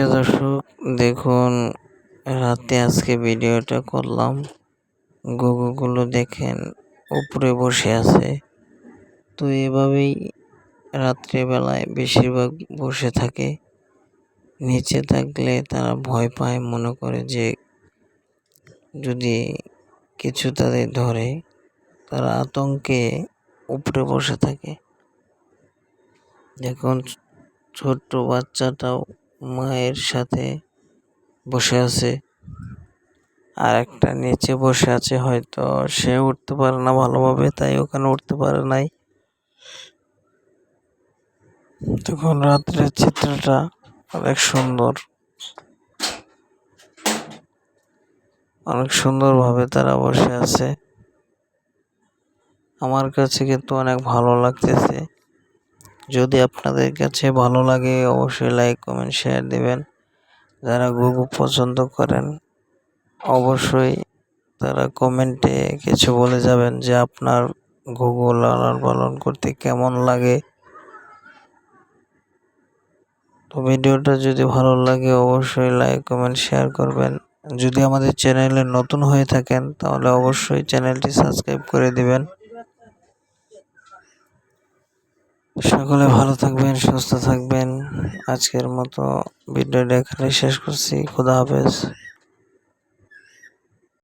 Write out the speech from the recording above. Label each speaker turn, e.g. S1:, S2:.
S1: প্রিয় দর্শক, দেখুন রাতে আজকে ভিডিওটা করলাম। ঘুঘুগুলো দেখেন উপরে বসে আছে। তো এভাবেই রাত্রেবেলায় বেশিরভাগ বসে থাকে। নিচে থাকলে তারা ভয় পায়, মনে করে যে যদি কিছু তাদের ধরে, তারা আতঙ্কে উপরে বসে থাকে। দেখুন ছোট্ট বাচ্চাটাও মায়ের সাথে বসে আছে, আর একটা নিচে বসে আছে, হয়তো সে উঠতে পারে না ভালোভাবে, তাই ওখানে উঠতে পারে নাই। তখন রাত্রের চিত্রটা অনেক সুন্দরভাবে তারা বসে আছে। আমার কাছে কিন্তু অনেক ভালো লাগতেছে। যদি আপনাদের কাছে ভালো লাগে অবশ্যই লাইক, কমেন্ট, শেয়ার দিবেন। যারা ঘুঘু পছন্দ করেন অবশ্যই তারা কমেন্টে কিছু বলে যাবেন যে আপনার ঘুঘু লালন পালন করতে কেমন লাগে। তো ভিডিওটা যদি ভালো লাগে অবশ্যই লাইক, কমেন্ট, শেয়ার করবেন। যদি আমাদের চ্যানেলে নতুন হয়ে থাকেন তাহলে অবশ্যই চ্যানেলটি সাবস্ক্রাইব করে দিবেন। সকলে ভালো থাকবেন, সুস্থ থাকবেন। আজকের মতো ভিডিওটা এখানে শেষ করছি। খোদা হাফেজ।